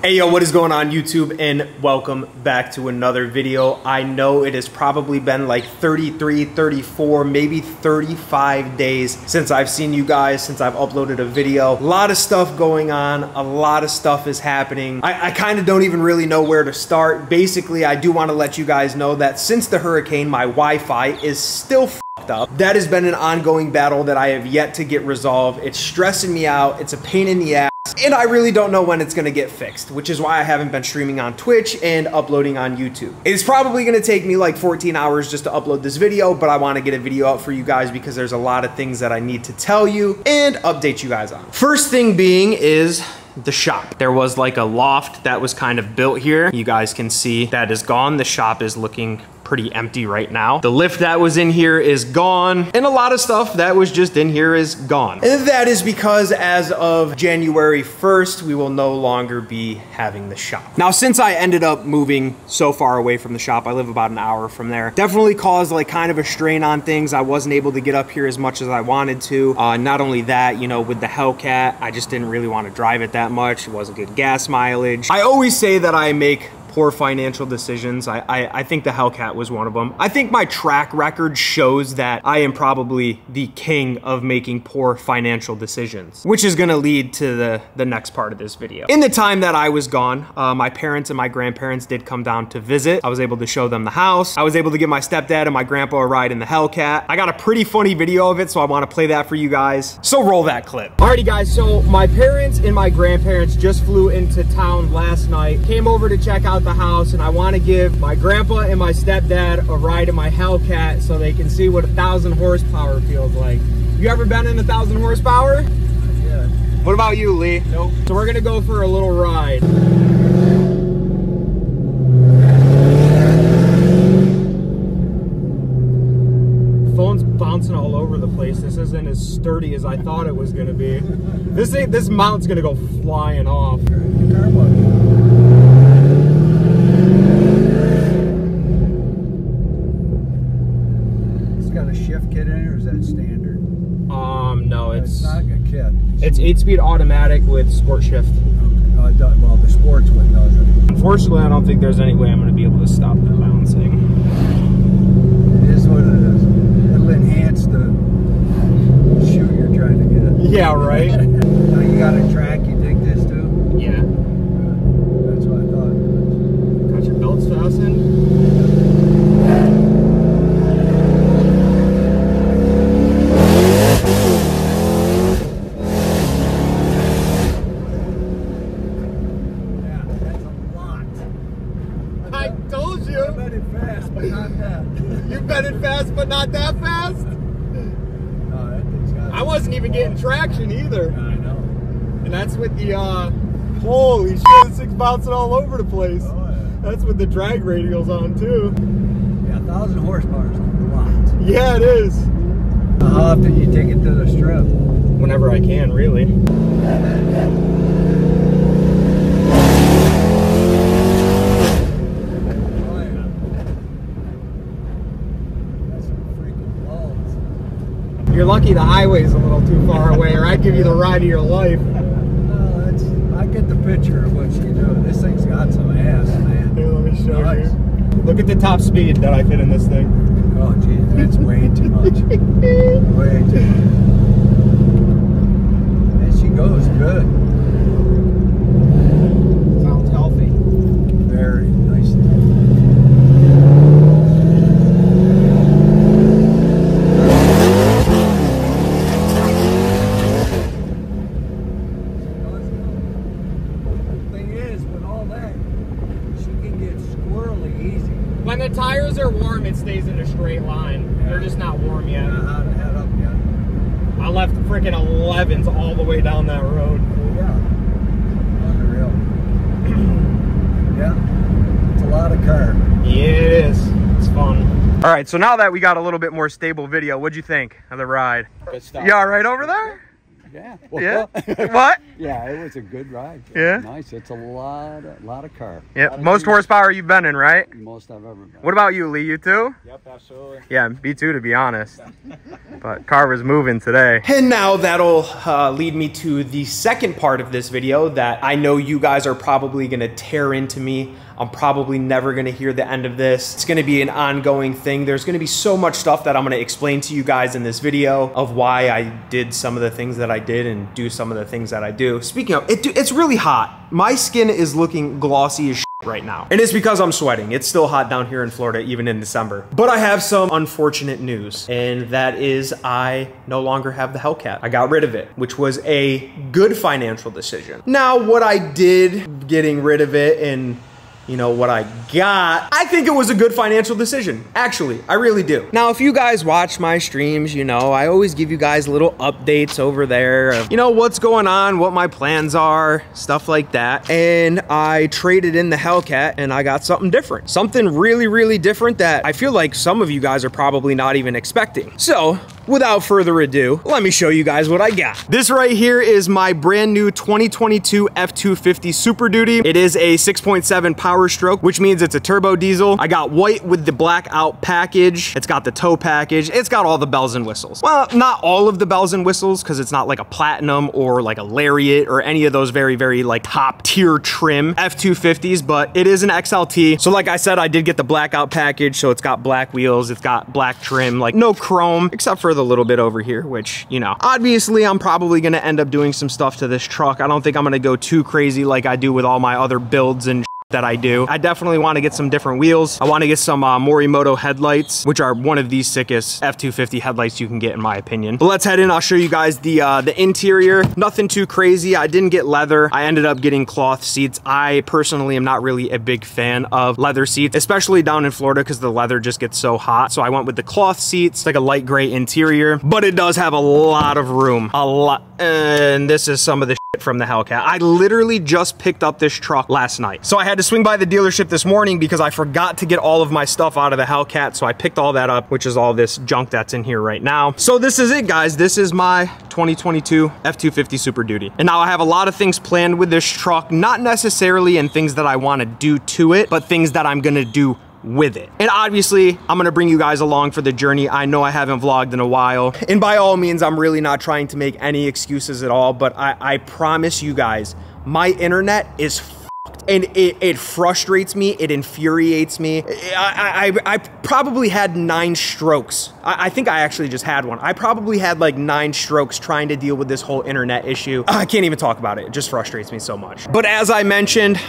Hey yo, what is going on YouTube, and welcome back to another video. I know it has probably been like 33, 34, maybe 35 days since I've seen you guys, since I've uploaded a video. A lot of stuff going on, a lot of stuff is happening. I kind of don't even really know where to start. Basically, I do want to let you guys know that since the hurricane, my Wi-Fi is still f***ed up. That has been an ongoing battle that I have yet to get resolved. It's stressing me out, it's a pain in the ass. And I really don't know when it's gonna get fixed, which is why I haven't been streaming on Twitch and uploading on YouTube. It's probably gonna take me like 14 hours just to upload this video, but I wanna get a video out for you guys because there's a lot of things that I need to tell you and update you guys on. First thing being is the shop. There was like a loft that was kind of built here. You guys can see that is gone. The shop is looking pretty empty right now. The lift that was in here is gone, and a lot of stuff that was just in here is gone. And that is because as of January 1st, we will no longer be having the shop. Now, since I ended up moving so far away from the shop, I live about an hour from there, definitely caused like kind of a strain on things. I wasn't able to get up here as much as I wanted to. Not only that, you know, with the Hellcat, I just didn't really want to drive it that much. It wasn't good gas mileage. I always say that I make poor financial decisions. I think the Hellcat was one of them. I think my track record shows that I am probably the king of making poor financial decisions, which is gonna lead to the next part of this video. In the time that I was gone, my parents and my grandparents did come down to visit. I was able to show them the house. I was able to give my stepdad and my grandpa a ride in the Hellcat. I got a pretty funny video of it, so I wanna play that for you guys. So roll that clip. Alrighty guys, so my parents and my grandparents just flew into town last night, came over to check out the house, and I want to give my grandpa and my stepdad a ride in my Hellcat so they can see what 1,000 horsepower feels like. You ever been in 1,000 horsepower? Yeah. What about you, Lee? Nope. So we're gonna go for a little ride. Phone's bouncing all over the place. This isn't as sturdy as I thought it was gonna be. This mount's gonna go flying off. Shift kit in it, or is that standard? No, it's not a kit. It's 8-speed automatic with sport shift. Okay. Well, the sports one does it. Unfortunately, I don't think there's any way I'm going to be able to stop the bouncing. It is what it is. It'll enhance the shoot you're trying to get. Yeah, right? Now you got a track, you dig this too? Yeah. That's what I thought. Got your belts fastened? You've been in fast, but not that fast? No, that thing's got... I wasn't even getting traction either. Yeah, I know. And that's with the, holy shit, this thing's bouncing all over the place. Oh, yeah. That's with the drag radials on, too. Yeah, 1,000 horsepower is a lot. Yeah, it is. How often you take it to the strip? Whenever I can, really. You're lucky the highway's a little too far away, or I'd give you the ride of your life. I get the picture of what you do. This thing's got some ass, man. Here, let me show you. Look at the top speed that I fit in this thing. Oh, geez, that's way too much. Way too much. And she goes good. Sounds healthy. Very nice. When the tires are warm, it stays in a straight line. Yeah. They're just not warm yet. How to head up yet? I left freaking 11s all the way down that road. Yeah. Unreal. Yeah. It's a lot of car. Yeah, it is. It's fun. All right, so now that we got a little bit more stable video, what'd you think of the ride? Good stuff. You all right over there? Yeah. Yeah. What? Yeah, it was a good ride. Yeah. Nice. It's a lot of car. Yeah. Most horsepower you've been in, right? Most I've ever been. What about you, Lee? You too? Yep, absolutely. Yeah, me too, to be honest. But car was moving today. And now that'll lead me to the second part of this video that I know you guys are probably gonna tear into me. I'm probably never gonna hear the end of this. It's gonna be an ongoing thing. There's gonna be so much stuff that I'm gonna explain to you guys in this video of why I did some of the things that I did and do some of the things that I do. Speaking of, it's really hot. My skin is looking glossy as shit right now. And it's because I'm sweating. It's still hot down here in Florida, even in December. But I have some unfortunate news, and that is I no longer have the Hellcat. I got rid of it, which was a good financial decision. Now, what I did getting rid of it and you know what I got, I think it was a good financial decision. Actually, I really do. Now, if you guys watch my streams, you know, I always give you guys little updates over there of, you know, what's going on, what my plans are, stuff like that. And I traded in the Hellcat and I got something different. Something really, really different that I feel like some of you guys are probably not even expecting. So, without further ado, let me show you guys what I got. This right here is my brand new 2022 F250 Super Duty. It is a 6.7 power stroke, which means it's a turbo diesel. I got white with the blackout package. It's got the tow package. It's got all the bells and whistles. Well, not all of the bells and whistles, because it's not like a platinum or like a lariat or any of those very, very like top tier trim F250s, but it is an XLT. So like I said, I did get the blackout package. So it's got black wheels. It's got black trim, like no chrome, except for the little bit over here, which, you know, obviously I'm probably going to end up doing some stuff to this truck. I don't think I'm going to go too crazy like I do with all my other builds and that I do. I definitely want to get some different wheels. I want to get some Morimoto headlights, which are one of the sickest F250 headlights you can get in my opinion. But let's head in. I'll show you guys the interior. Nothing too crazy. I didn't get leather. I ended up getting cloth seats. I personally am not really a big fan of leather seats, especially down in Florida because the leather just gets so hot. So I went with the cloth seats. It's like a light gray interior, but it does have a lot of room. A lot. And this is some of the shit from the Hellcat. I literally just picked up this truck last night. So I had to swing by the dealership this morning because I forgot to get all of my stuff out of the Hellcat. So I picked all that up, which is all this junk that's in here right now. So this is it, guys. This is my 2022 F250 Super Duty. And now I have a lot of things planned with this truck, not necessarily in things that I want to do to it, but things that I'm going to do with it. And obviously, I'm gonna bring you guys along for the journey. I know I haven't vlogged in a while, and by all means, I'm really not trying to make any excuses at all, but I promise you guys, my internet is and it frustrates me, it infuriates me. I probably had 9 strokes. I think I actually just had one. I probably had like 9 strokes trying to deal with this whole internet issue. I can't even talk about it. It just frustrates me so much. But as I mentioned,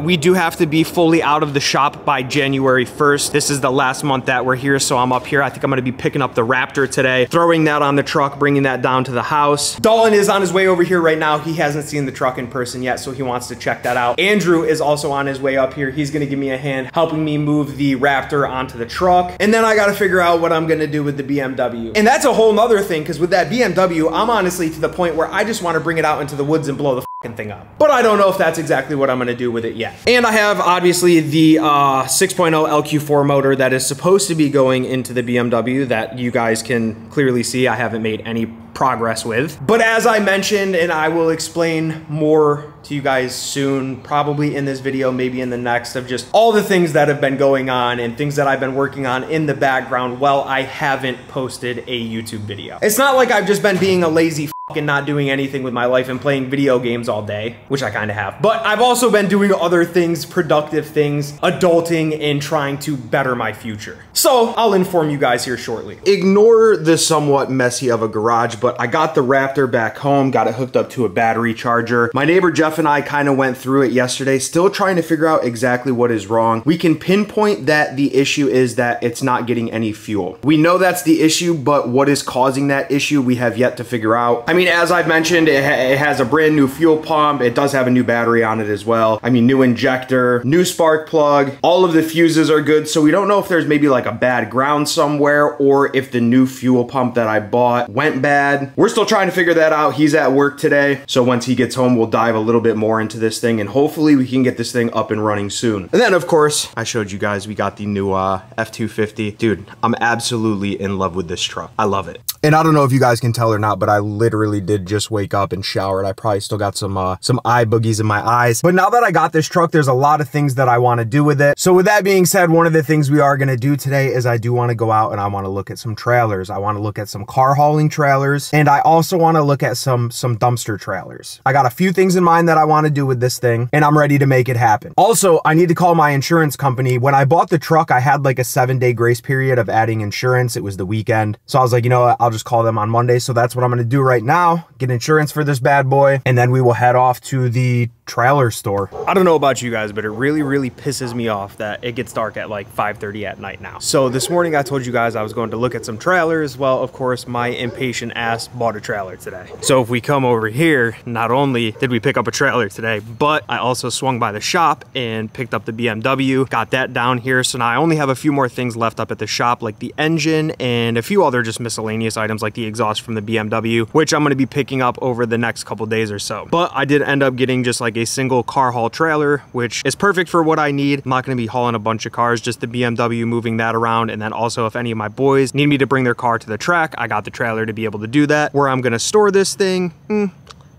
we do have to be fully out of the shop by January 1st. This is the last month that we're here, so I'm up here. I think I'm gonna be picking up the Raptor today, throwing that on the truck, bringing that down to the house. Dalton is on his way over here right now. He hasn't seen the truck in person yet, so he wants to check that out. Andrew is also on his way up here. He's gonna give me a hand helping me move the Raptor onto the truck. And then I gotta figure out what I'm gonna do with the BMW. And that's a whole nother thing, because with that BMW, I'm honestly to the point where I just wanna bring it out into the woods and blow the thing up. But I don't know if that's exactly what I'm gonna do with it yet. And I have obviously the 6.0 LQ4 motor that is supposed to be going into the BMW that you guys can clearly see I haven't made any progress with. But as I mentioned, and I will explain more to you guys soon, probably in this video, maybe in the next, of just all the things that have been going on and things that I've been working on in the background while I haven't posted a YouTube video. It's not like I've just been being a lazy and not doing anything with my life and playing video games all day, which I kind of have. But I've also been doing other things, productive things, adulting, and trying to better my future. So I'll inform you guys here shortly. Ignore the somewhat messy of a garage, but I got the Raptor back home, got it hooked up to a battery charger. My neighbor Jeff and I kind of went through it yesterday, still trying to figure out exactly what is wrong. We can pinpoint that the issue is that it's not getting any fuel. We know that's the issue, but what is causing that issue, we have yet to figure out. I mean, as I've mentioned, it has a brand new fuel pump. It does have a new battery on it as well. I mean, new injector, new spark plug. All of the fuses are good, so we don't know if there's maybe like a bad ground somewhere or if the new fuel pump that I bought went bad. We're still trying to figure that out. He's at work today, so once he gets home, we'll dive a little bit more into this thing, and hopefully we can get this thing up and running soon. And then of course, I showed you guys we got the new F250. Dude, I'm absolutely in love with this truck. I love it. And I don't know if you guys can tell or not, but I literally did just wake up and showered. I probably still got some eye boogies in my eyes. But now that I got this truck, there's a lot of things that I want to do with it. So with that being said, one of the things we are going to do today is I do want to go out and I want to look at some trailers. I want to look at some car hauling trailers, and I also want to look at some dumpster trailers. I got a few things in mind that I want to do with this thing, and I'm ready to make it happen. Also, I need to call my insurance company. When I bought the truck, I had like a 7-day grace period of adding insurance. It was the weekend. So I was like, you know what? I'll just call them on Monday. So that's what I'm going to do right now. Get insurance for this bad boy, and then we will head off to the trailer store. I don't know about you guys, but it really pisses me off that it gets dark at like 5:30 at night now. So this morning I told you guys I was going to look at some trailers. Well, of course, my impatient ass bought a trailer today. So if we come over here, not only did we pick up a trailer today, but I also swung by the shop and picked up the BMW, got that down here. So now I only have a few more things left up at the shop, like the engine and a few other just miscellaneous items like the exhaust from the BMW, which I'm going to be picking up over the next couple days or so. But I did end up getting just like a single car haul trailer, which is perfect for what I need. I'm not going to be hauling a bunch of cars, just the BMW, moving that around. And then also if any of my boys need me to bring their car to the track, I got the trailer to be able to do that. Where I'm going to store this thing,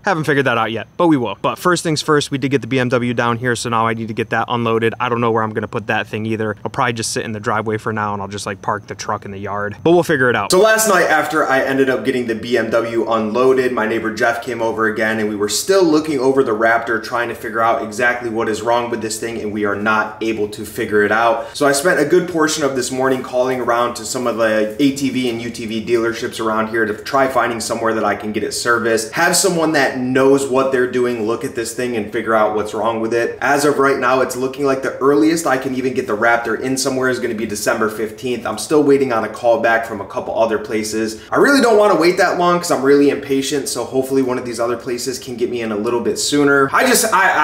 haven't figured that out yet, but we will. But first things first, we did get the BMW down here, so now I need to get that unloaded. I don't know where I'm gonna put that thing either. I'll probably just sit in the driveway for now, and I'll just like park the truck in the yard, but we'll figure it out. So last night after I ended up getting the BMW unloaded, my neighbor Jeff came over again, and we were still looking over the Raptor, trying to figure out exactly what is wrong with this thing, and we are not able to figure it out. So I spent a good portion of this morning calling around to some of the ATV and UTV dealerships around here to try finding somewhere that I can get it serviced, have someone that knows what they're doing look at this thing and figure out what's wrong with it. As of right now, it's looking like the earliest I can even get the Raptor in somewhere is going to be December 15th. I'm still waiting on a call back from a couple other places. I really don't want to wait that long because I'm really impatient, so hopefully one of these other places can get me in a little bit sooner. I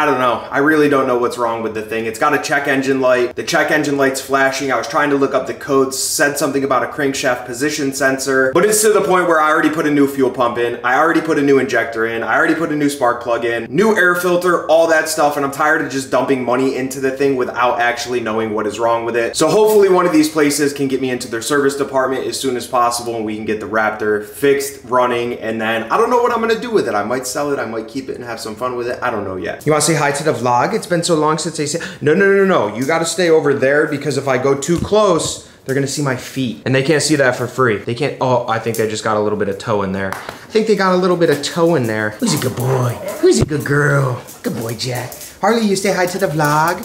don't know. I really don't know what's wrong with the thing. It's got a check engine light. The check engine light's flashing. I was trying to look up the codes, said something about a crankshaft position sensor, but it's to the point where I already put a new fuel pump in. I already put a new injector in. I already put a new spark plug in, new air filter, all that stuff, and I'm tired of just dumping money into the thing without actually knowing what is wrong with it. So hopefully one of these places can get me into their service department as soon as possible and we can get the Raptor fixed, running, and then I don't know what I'm gonna do with it. I might sell it, I might keep it and have some fun with it. I don't know yet. You wanna say hi to the vlog? It's been so long since I said, no. You gotta stay over there because if I go too close, they're gonna see my feet. And they can't see that for free. They can't, oh, I think they just got a little bit of toe in there. I think they got a little bit of toe in there. Who's a good boy? Who's a good girl? Good boy, Jack. Harley, you say hi to the vlog?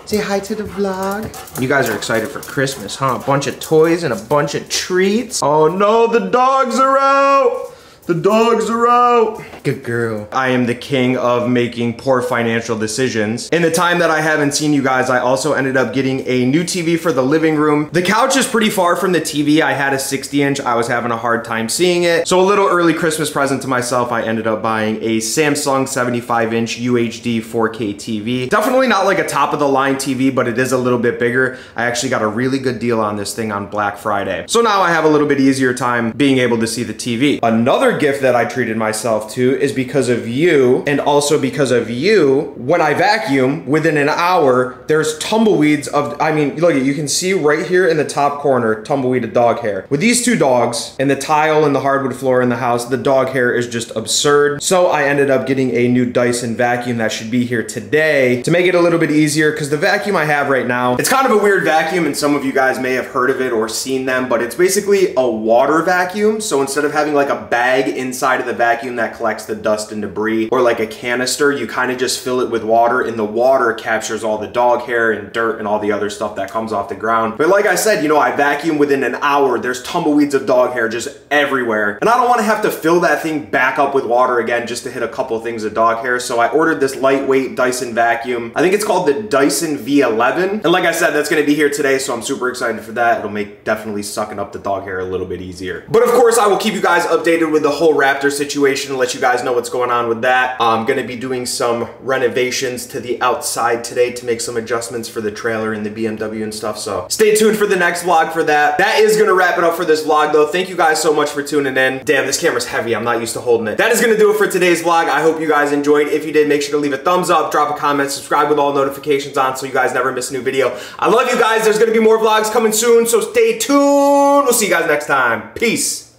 Say hi to the vlog. You guys are excited for Christmas, huh? A bunch of toys and a bunch of treats. Oh no, the dogs are out. The dogs are out. Good girl. I am the king of making poor financial decisions. In the time that I haven't seen you guys, I also ended up getting a new TV for the living room. The couch is pretty far from the TV. I had a 60-inch. I was having a hard time seeing it. So a little early Christmas present to myself, I ended up buying a Samsung 75-inch UHD 4K TV. Definitely not like a top-of-the-line TV, but it is a little bit bigger. I actually got a really good deal on this thing on Black Friday. So now I have a little bit easier time being able to see the TV. Another gift that I treated myself to is because of you, and also because of you, when I vacuum, within an hour, there's tumbleweeds of, I mean, look, you can see right here in the top corner, tumbleweed of dog hair. With these two dogs, and the tile and the hardwood floor in the house, the dog hair is just absurd. So I ended up getting a new Dyson vacuum that should be here today to make it a little bit easier, because the vacuum I have right now, it's kind of a weird vacuum, and some of you guys may have heard of it or seen them, but it's basically a water vacuum. So instead of having like a bag inside of the vacuum that collects the dust and debris, or like a canister, you kind of just fill it with water, and the water captures all the dog hair and dirt and all the other stuff that comes off the ground. But like I said, you know, I vacuum within an hour, there's tumbleweeds of dog hair just everywhere, and I don't want to have to fill that thing back up with water again just to hit a couple things of dog hair. So I ordered this lightweight Dyson vacuum. I think it's called the Dyson V11, and like I said, that's going to be here today, so I'm super excited for that. It'll make definitely sucking up the dog hair a little bit easier. But of course, I will keep you guys updated with the whole Raptor situation and let you guys guys know what's going on with that. I'm gonna be doing some renovations to the outside today to make some adjustments for the trailer and the BMW and stuff. So stay tuned for the next vlog for that. That is gonna wrap it up for this vlog though. Thank you guys so much for tuning in. Damn, this camera's heavy. I'm not used to holding it. That is gonna do it for today's vlog. I hope you guys enjoyed. If you did, make sure to leave a thumbs up, drop a comment, subscribe with all notifications on so you guys never miss a new video. I love you guys. There's gonna be more vlogs coming soon, so stay tuned. We'll see you guys next time. Peace.